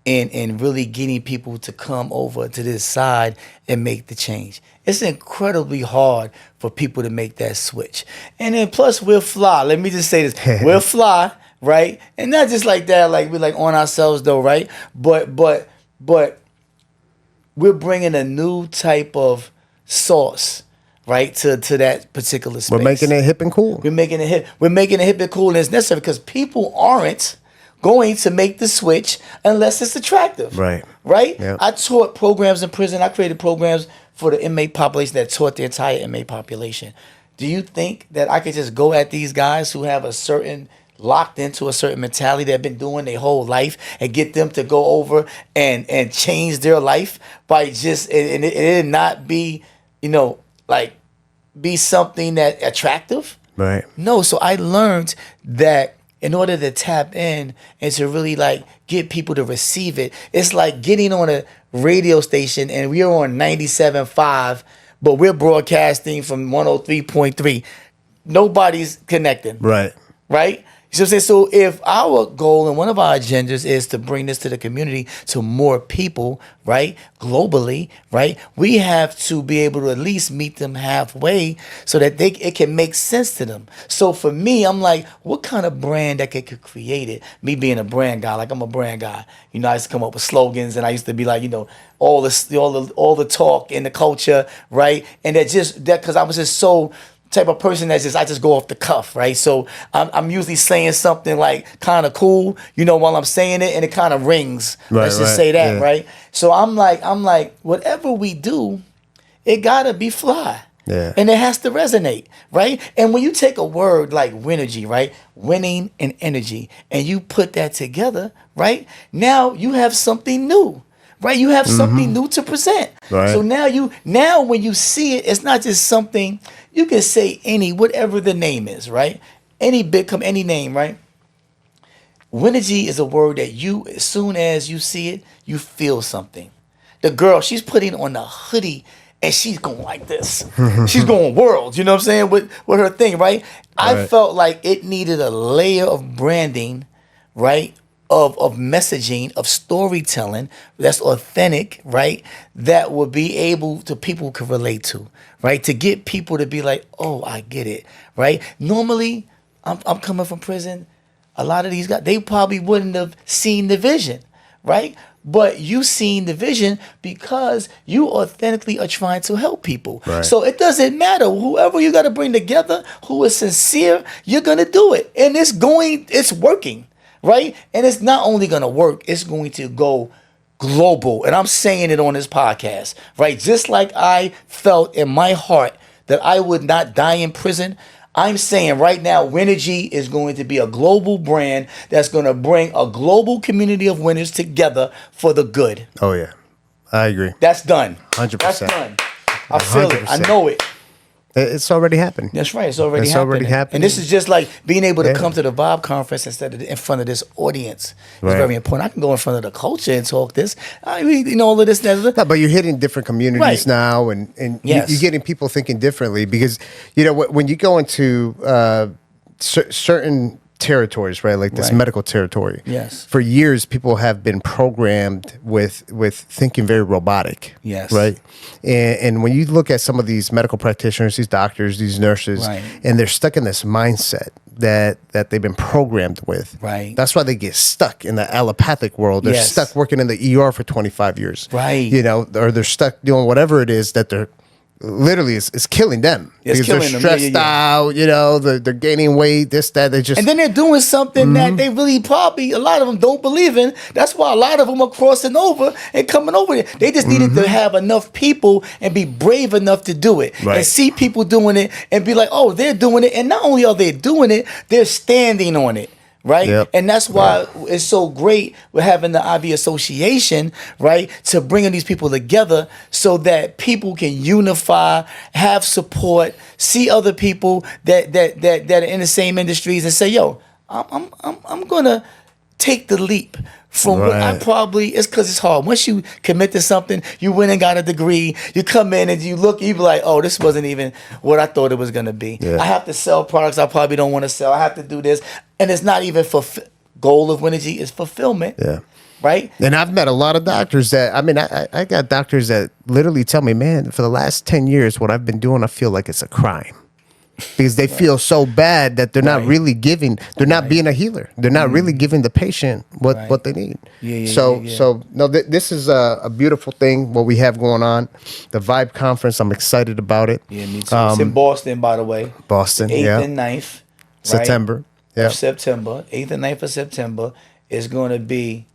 and really getting people to come over to this side and make the change. It's incredibly hard for people to make that switch. And then plus we're fly. Let me just say this. We're fly, right? And not just like that, like we're like on ourselves though, right? But we're bringing a new type of sauce, right, to that particular space. We're making it hip and cool. We're making it hip. We're making it hip and cool, and it's necessary because people aren't going to make the switch unless it's attractive. Right. Right? Yep. I taught programs in prison. I created programs for the inmate population that taught the entire inmate population. Do you think that I could just go at these guys who have a certain locked into a certain mentality that have been doing their whole life and get them to go over and change their life by just and it not be, like be something that attractive? Right. No, so I learned that in order to tap in and to really like get people to receive it, it's like getting on a radio station and we're on 97.5, but we're broadcasting from 103.3. Nobody's connecting. Right. Right? So I'm saying, so if our goal and one of our agendas is to bring this to the community, to more people, right, globally, right, we have to be able to at least meet them halfway so that it can make sense to them. So for me, I'm like, what kind of brand that could create it? Me being a brand guy, like I'm a brand guy. I used to come up with slogans, and I used to be like, all the talk in the culture, right, and that because I was just so type of person I just go off the cuff, right? So I'm usually saying something like kind of cool, while I'm saying it, and it kind of rings. Right, Let's just right, say that, yeah. right? So I'm like, whatever we do, it gotta be fly. Yeah. And it has to resonate, right? And when you take a word like Winergy, right? Winning and energy, and you put that together, right? Now you have something new. Right, you have something new to present. Right. So now when you see it, it's not just something you can say whatever the name is, right? Any name, right? Winergy is a word that as soon as you see it, you feel something. The girl, she's putting on a hoodie and she's going like this. She's going world, you know what I'm saying, with her thing, right? I felt like it needed a layer of branding, right? Of messaging, of storytelling that's authentic, right? That would be able to people could relate to, right? To get people to be like, oh, I get it, right? Normally, I'm coming from prison. A lot of these guys, they probably wouldn't have seen the vision, right? But you seen the vision because you authentically are trying to help people. Right. So it doesn't matter. Whoever you got to bring together who is sincere, you're going to do it. And it's working. Right? And it's not only going to work, it's going to go global. And I'm saying it on this podcast, right? Just like I felt in my heart that I would not die in prison, I'm saying right now, Winergy is going to be a global brand that's going to bring a global community of winners together for the good. Oh, yeah. I agree. That's done. 100%. That's done. I feel it. I 100%. know it. It's already happened. That's right. It's already already happening. And this is just like being able to come to the Vibe conference instead of in front of this audience. It's very important. I can go in front of the culture and talk this. I mean, all of this. No, but you're hitting different communities now, and Yes. you're getting people thinking differently because, when you go into certain territories, right, like this medical territory. Yes. For years, people have been programmed with thinking very robotic. Yes. Right. And when you look at some of these medical practitioners, these doctors, these nurses, and they're stuck in this mindset that they've been programmed with. Right. That's why they get stuck in the allopathic world. They're stuck working in the ER for 25 years. Right. Or they're stuck doing whatever it is that they're literally is killing them. It's because killing they're them. stressed out, they're gaining weight, this, that. They just And then they're doing something that they really probably, a lot of them don't believe in. That's why a lot of them are crossing over and coming over there. They just needed to have enough people and be brave enough to do it. Right. And see people doing it and be like, oh, they're doing it. And not only are they doing it, they're standing on it. right? Yep. And that's why it's so great with having the IV Association, right? To bringing these people together so that people can unify, have support, see other people that are in the same industries and say, yo, I'm gonna take the leap from what I Right. probably, it's because it's hard. Once you commit to something, you went and got a degree, you come in and you look, you be like, oh, this wasn't even what I thought it was going to be. Yeah. I have to sell products I probably don't want to sell. I have to do this. And it's not even goal of Winergy is fulfillment. Yeah. Right? And I've met a lot of doctors that, I mean, I got doctors that literally tell me, man, for the last 10 years, what I've been doing, I feel like it's a crime. Because they feel so bad that they're not really giving, they're not being a healer. They're not really giving the patient what they need. So no, this is a beautiful thing, what we have going on. The Vibe Conference, I'm excited about it. Yeah, me too. It's in Boston, by the way. Boston, 8th and 9th. September. Of September. 8th and 9th of September is going to be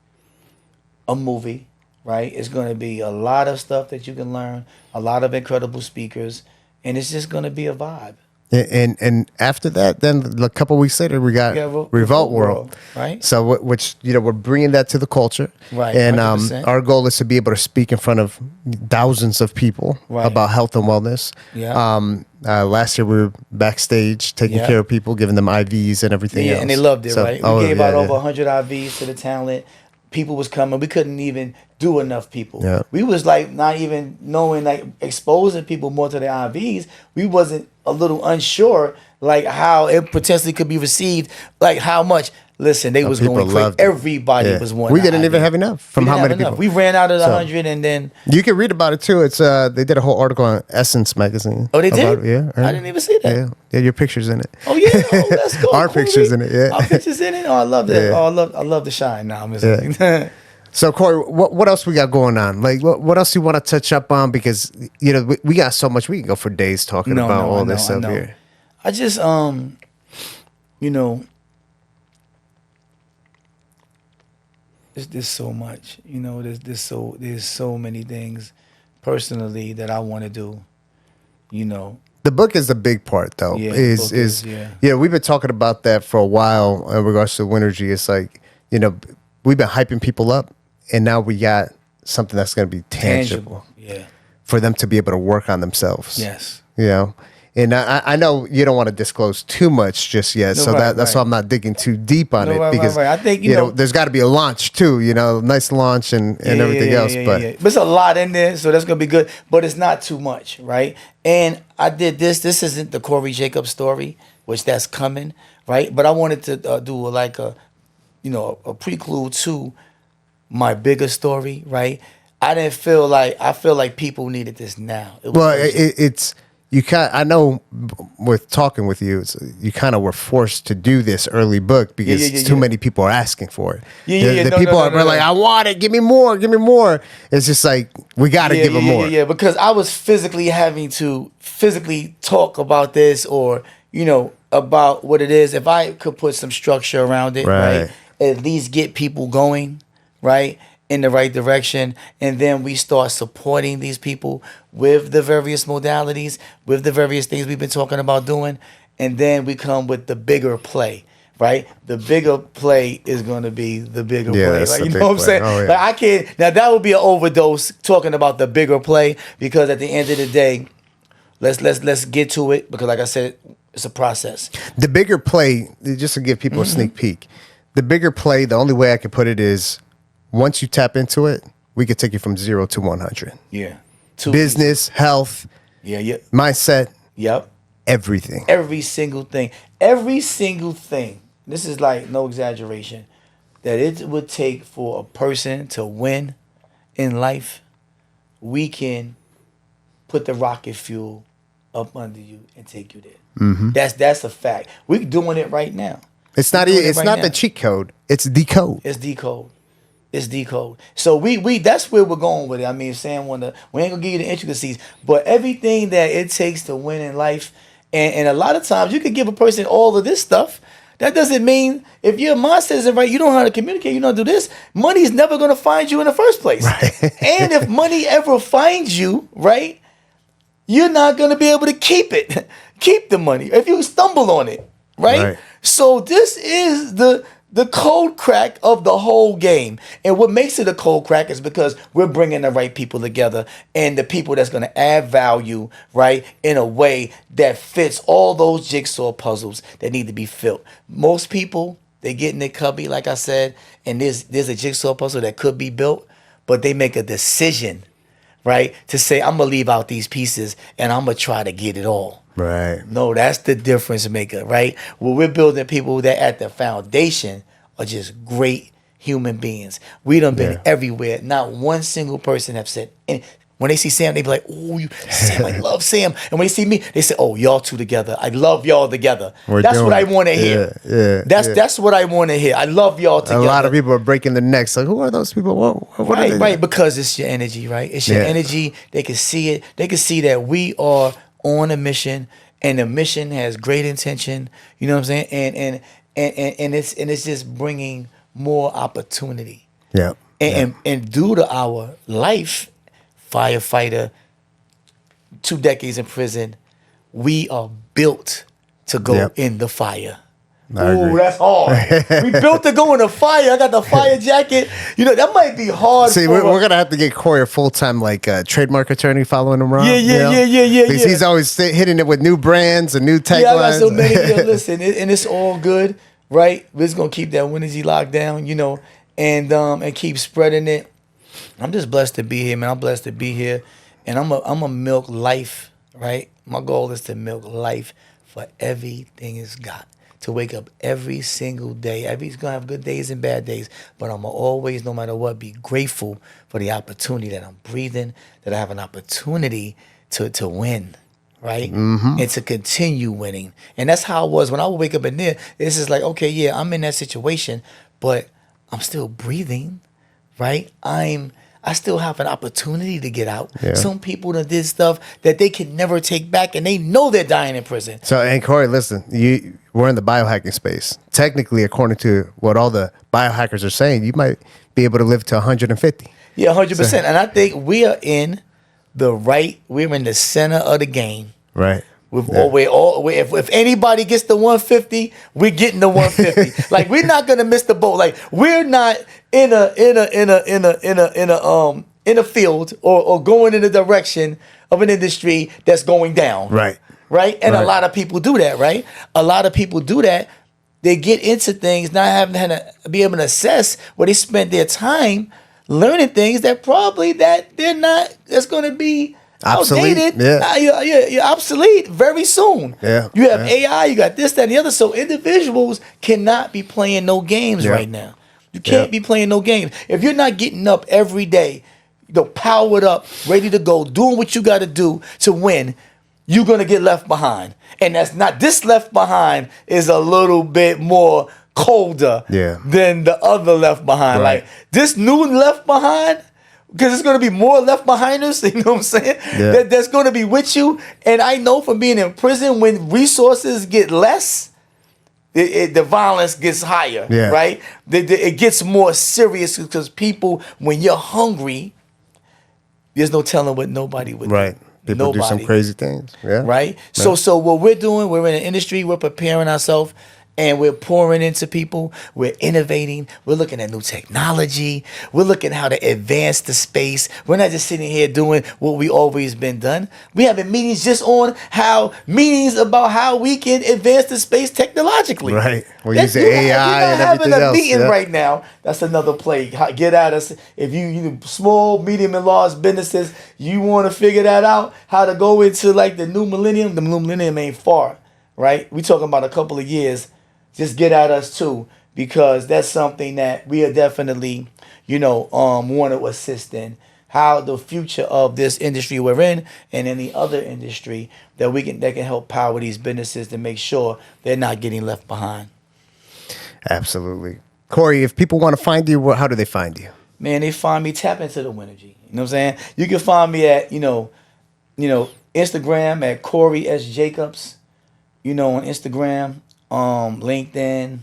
a movie, right? It's going to be a lot of stuff that you can learn, a lot of incredible speakers, and it's just going to be a vibe. And after that, then a couple weeks later, we got Revolt World, right? So which we're bringing that to the culture, right? And 100%. Our goal is to be able to speak in front of thousands of people about health and wellness. Yeah. Last year we were backstage taking care of people, giving them IVs and everything else. And they loved it, right? We gave out over 100 IVs to the talent. People was coming. We couldn't even do enough people. Yeah. We was like not even knowing, like exposing people more to the IVs. We wasn't a little unsure like how it potentially could be received, like how much. Listen, they was going crazy. Everybody was wanting. We didn't even have enough from how many people. We ran out of the 100, and then you can read about it too. It's they did a whole article on Essence magazine. Oh, they did? Yeah, I didn't even see that. Yeah, your pictures in it. Oh yeah, let's go. Our pictures in it. Yeah, our pictures in it. Oh, I love that. Yeah. Oh, I love the shine now. So Corey, what else we got going on? Like what else you want to touch up on? Because we got so much. We can go for days talking about all this stuff here. I just there's so much. There's so many things personally that I want to do. The book is a big part, though. Yeah, We've been talking about that for a while in regards to Winergy. It's like we've been hyping people up, and now we got something that's going to be tangible. Yeah, for them to be able to work on themselves. Yes. And I know you don't want to disclose too much just yet, so that's why I'm not digging too deep on it because I think there's got to be a launch too, nice launch and everything else. But there's a lot in there, so that's gonna be good. But it's not too much, right? And I did this. This isn't the Corey Jacobs story, which that's coming, right? But I wanted to do like a prelude to my bigger story, right? I feel like people needed this now. It's. I know with talking with you, you kind of were forced to do this early book because too many people are asking for it. The people are like, I want it, give me more. It's just like, we got to give them more. Yeah, because I was physically having to talk about this or, about what it is. If I could put some structure around it, right? At least get people going, right? In the right direction, and then we start supporting these people with the various modalities, with the various things we've been talking about doing, and then we come with the bigger play, right? The bigger play is going to be the bigger play. Like, you know what I'm saying? Oh, yeah. Like I can't. Now that would be an overdose talking about the bigger play because at the end of the day, let's get to it because like I said, it's a process. The bigger play, just to give people a sneak peek, the bigger play. The only way I can put it is, once you tap into it, we could take you from 0 to 100. Yeah. Business, health, mindset. Yep. Everything. Every single thing. Every single thing. This is like no exaggeration. That it would take for a person to win in life, we can put the rocket fuel up under you and take you there. Mm-hmm. That's a fact. We're doing it right now. It's not the cheat code. It's decode. It's decode. So we that's where we're going with it. I mean, Sam we ain't gonna give you the intricacies, but everything that it takes to win in life, and a lot of times you could give a person all of this stuff. That doesn't mean if your mindset isn't right, you don't know how to communicate, you don't do this, money's never gonna find you in the first place. Right. And if money ever finds you, right, you're not gonna be able to keep it. Keep the money if you stumble on it. Right? So this is the code crack of the whole game. And what makes it a code crack is because we're bringing the right people together and the people that's going to add value, right, in a way that fits all those jigsaw puzzles that need to be filled. Most people, they get in their cubby, like I said, and there's a jigsaw puzzle that could be built, but they make a decision, right, to say, I'm going to leave out these pieces and I'm going to try to get it all. Right. No, that's the difference maker, right? Well, we're building people that at the foundation are just great human beings. We done been everywhere. Not one single person have said, and when they see Sam, they be like, oh, Sam, I love Sam. And when they see me, they say, oh, y'all two together. I love y'all together. That's what I want to hear. That's what I want to hear. I love y'all together. A lot of people are breaking their necks. Like, who are those people? What are they? Right, because it's your energy, right? It's your energy. They can see it. They can see that we are on a mission, and the mission has great intention. You know what I'm saying? And it's just bringing more opportunity. Yeah. And due to our life, firefighter, 2 decades in prison, we are built to go in the fire. Ooh, that's hard. We built to go in the fire. I got the fire jacket. You know, that might be hard. See, we're going to have to get Corey a full-time, like, trademark attorney following him around. Yeah. Because he's always hitting it with new brands and new taglines. Yeah, I got so many. Listen, and it's all good, right? We're just going to keep that Winergy locked down, you know, and keep spreading it. I'm just blessed to be here, man. I'm blessed to be here. And I'm a milk life, right? My goal is to milk life for everything it's got. To wake up every single day. Everybody's going to have good days and bad days, but I'm going to always, no matter what, be grateful for the opportunity that I'm breathing, that I have an opportunity to win, right? Mm-hmm. And to continue winning. And that's how it was when I would wake up in there. It's just like, okay, yeah, I'm in that situation, but I'm still breathing, right? I still have an opportunity to get out. Yeah. Some people that did stuff that they can never take back, and they know they're dying in prison. So, and Corey, listen, we're in the biohacking space. Technically, according to what all the biohackers are saying, you might be able to live to 150. Yeah, 100%. So, and I think we're in the center of the game. Right. If anybody gets the 150, we're getting the 150. Like, we're not gonna miss the boat. Like, we're not in a field or going in the direction of an industry that's going down. Right. Right. And a lot of people do that. Right. A lot of people do that. They get into things not having to be able to assess where they spent their time learning things that probably that they're not. That's going to be obsolete. Outdated. Yeah. You're obsolete very soon. Yeah. You have AI, you got this, that, and the other. So individuals cannot be playing no games right now. You can't be playing no games. If you're not getting up every day, powered up, ready to go, doing what you got to do to win, you're going to get left behind. And that's not, this left behind is a little bit more colder than the other left behind. Right. Like, this new left behind, because there's going to be more left behind us, you know what I'm saying? Yeah. That's going to be with you. And I know from being in prison, when resources get less, the violence gets higher, right? It gets more serious because people, when you're hungry, there's no telling what nobody would do. Right. People do some crazy things. Yeah. Right? Yeah. So what we're doing, we're in an industry, we're preparing ourselves, and we're pouring into people. We're innovating. We're looking at new technology. We're looking at how to advance the space. We're not just sitting here doing what we always been done. We having meetings just on meetings about how we can advance the space technologically. Right. We're using AI and everything else. Having a meeting right now, that's another play. Get at us. If you small, medium, and large businesses, you want to figure that out, how to go into like the new millennium. The new millennium ain't far, right? We talking about a couple of years. Just get at us too, because that's something that we are definitely, want to assist in. How the future of this industry we're in and any other industry that can help power these businesses to make sure they're not getting left behind. Absolutely. Corey, if people want to find you, how do they find you? Man, they find me, tap into the Winergy. You know what I'm saying? You can find me at, Instagram at Corey S. Jacobs, on Instagram. LinkedIn,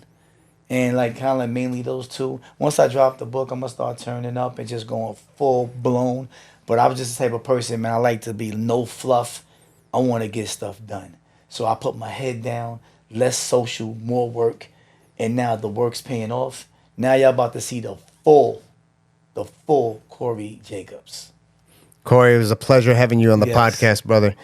and kind of mainly those two. Once I drop the book, I'm gonna start turning up and just going full blown. But I was just the type of person, man, I like to be no fluff. I want to get stuff done. So I put my head down, less social, more work, and now the work's paying off. Now y'all about to see the full Corey Jacobs. Corey, it was a pleasure having you on the Yes. podcast, brother.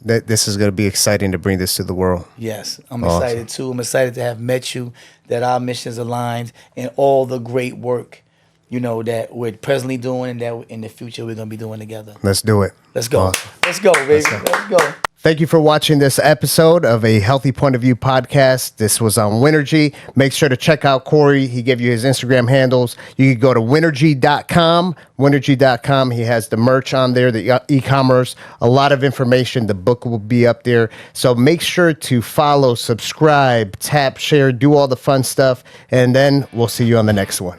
This is going to be exciting to bring this to the world. Yes, I'm Awesome. excited too. I'm excited to have met you, that our missions aligned, and all the great work, that we're presently doing and that in the future we're going to be doing together. Let's do it. Let's go. Awesome. Let's go, baby. Let's go. Thank you for watching this episode of a Healthy Point of View podcast. This was on Winergy. Make sure to check out Corey. He gave you his Instagram handles. You can go to Winergy.com. Winergy.com. He has the merch on there, the e-commerce, a lot of information. The book will be up there. So make sure to follow, subscribe, tap, share, do all the fun stuff. And then we'll see you on the next one.